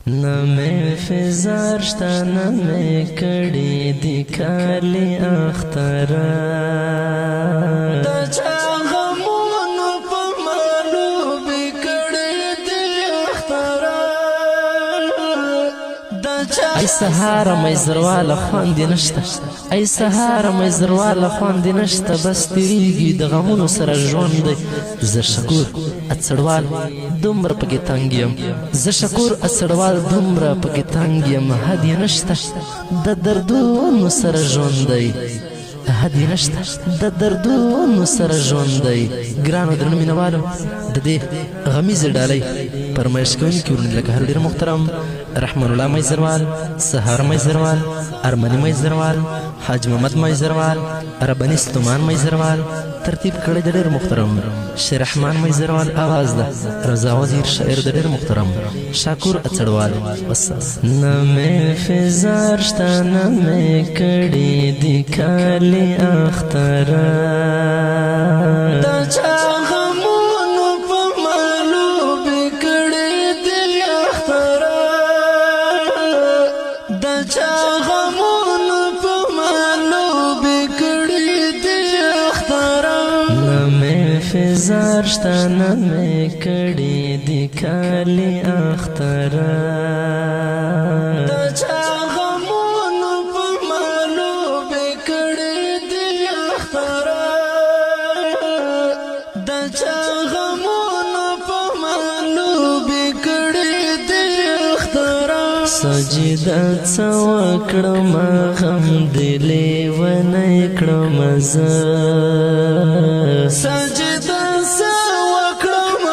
نمی فزار شتا نمی کڑی دی کالی اخترا دا چا غمونو پا مالو بی کڑی دی اخترا دا چا ای سهار میزروال خواندی نشتا ای سهار میزروال خواندی نشتا بس تیریگی د غمونو سره ژوند دی زه شکور اڅړوال دومره پکې تنګ یم زه شکور اڅړوال دومره پکې تنګ یم حد یې نشته د دردونو سره ژوند دی حد یې نشته د دردونو سره ژوند دی ګرانو درنو مینهوالو د دې غمیزې ډالۍ فرمایش کوونکي ورونه لکه هر ډېر محترم رحمان الله میزروال سهار میزروال ارمني میزروال حاج محمد میزروال رباني ستومان میزروال ترتیب کړی د ډېر محترم شیر رحمان میزروال آواز ده رضا وزیر شاعر د ډېر محترم شاکور اڅړوال بس نمې فزار شته نمې کړي دی کالی اخترا دا چا غمونو په مالو بې کړي دی اخترا دا چا غمونو په مالو بې کړي دی اخترا نمې فزار شته نمې کړي دی کالی اخترا دا چا غمونو په مالو بې کړي دی اخترا دا چا غمونو په مالو بې کړي دی اخترا سجده څه وکړم غم دې لیونی کړم زه سجده څه وکړم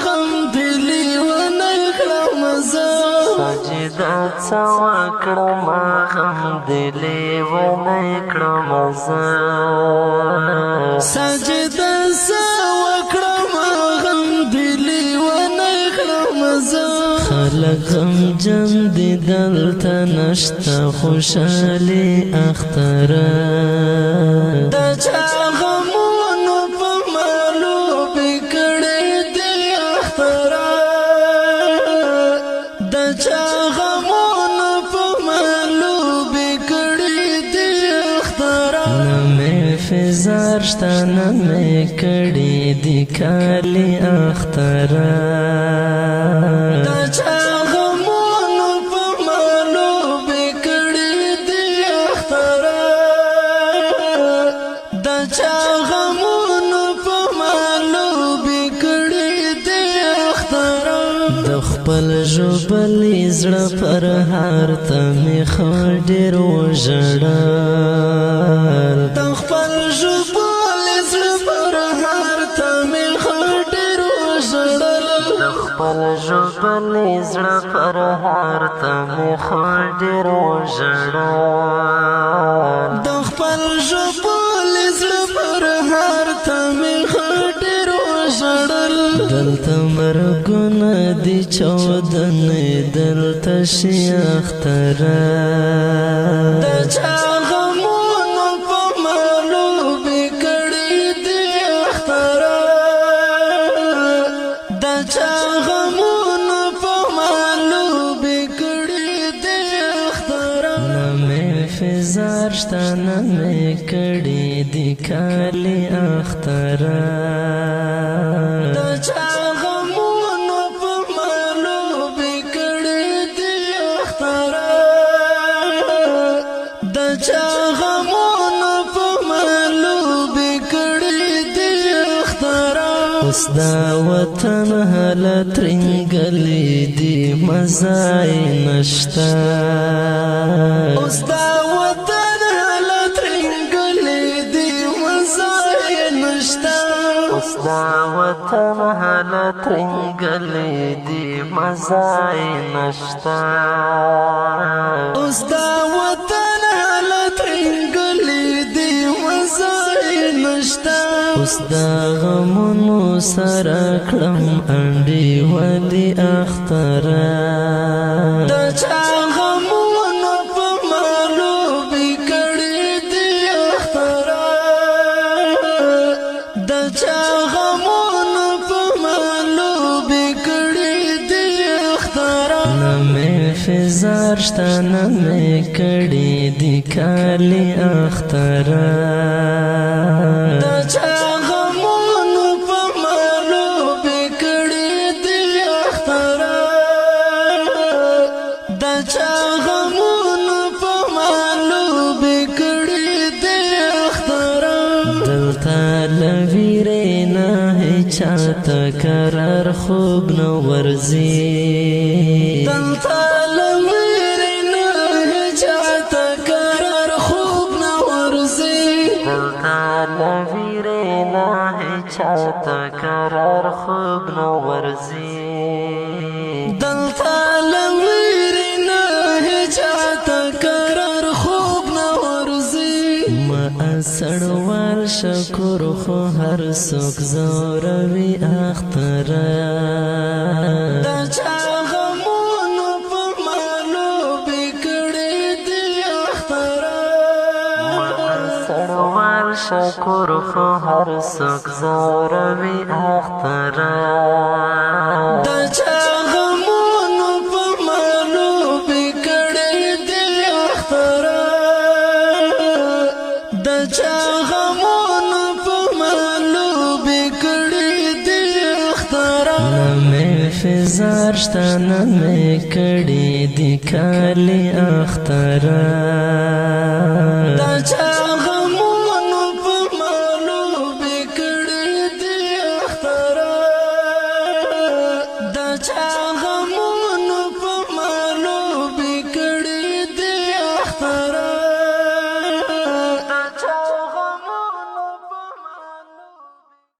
غم دې لیونی کړم زه سجده څه وکړم غم دې لیونی کړم زه سجده څه وکړم غم دې لیونی کړم زه خلق غمجن دي دلته نشته خوشحالي اختره دا چا غمونو په مالو بې کړي دی اختره دا چا غمونو په مالو بې کړي دی اختره نمې فزار شته نمې کړي دی کالی اختره دا چا غمونو په مالو بې کړي دی اختره دا چا غمونو په مالو بې کړي دی اختره د خپل ژوبلې زړه پر هار ته مې خو ډېر وژړل د خپل ژوبلې زړه پر هار ته مې خو ډېر وژړل د خپل ژوبلې زړه پر هار ته مې خو ډېر وژړل د خپل ژوبلې زړه پر هار ته مې خو ډېر وژړل دلته مرګونه دي چاودنې دلته شي اختره د چا غمونو په مالو بې کړي دی اختره د چا غمونو په مالو بې کړي دی اختره نمې فزار شته نمې کړي دی کالی اختره دا چا غمونو په مالو بې کړي دی اختره دا چا غمونو په مالو بې کړي دی اختره اوس دا وطن حالت رنګلې دی مزای نشته اوس دا وطن حالت رنګلې دی مزای نشته اوس دا وطن حالت رنګلې دی مزای نشته اوس دا وطن حالت رنګلې دی مزای نشته اوس دا غمونو سره کړم انډې ولې اختره دا چا غمونو په مالو بې کړي دی اختره دا چا غمونو په مالو بې کړي دی اختره مې فزار شته نه مې کړي دي کالي اختره د چا غمونو په مالو بې کړي دي اختره د چا غمونو په مالو بې کړي دي اختره دلته له ویرې نه چاته قرار خوب نو ورزي دلته له ویرې نه چاته قرار خوب نو ورزي دلته له ویرې نه چاته قرار خوب نو ورزي دلته له ویرې نه چاته قرار خوب نو ورزي ما سړوال شکر خو هر څوک زوروي اختره د چا غمونو په مالو بې کړي دي اختره سړوال شکر خو هر څوک زوروي اختره د چا غمونو په مالو بې کړي دي اختره د چا غمونو په مالو بې کړي دي اختره نه مې فزار شته نه مې کړي دي کالي اختره د چا غمونو په مالو بې کړي دي اختره د چا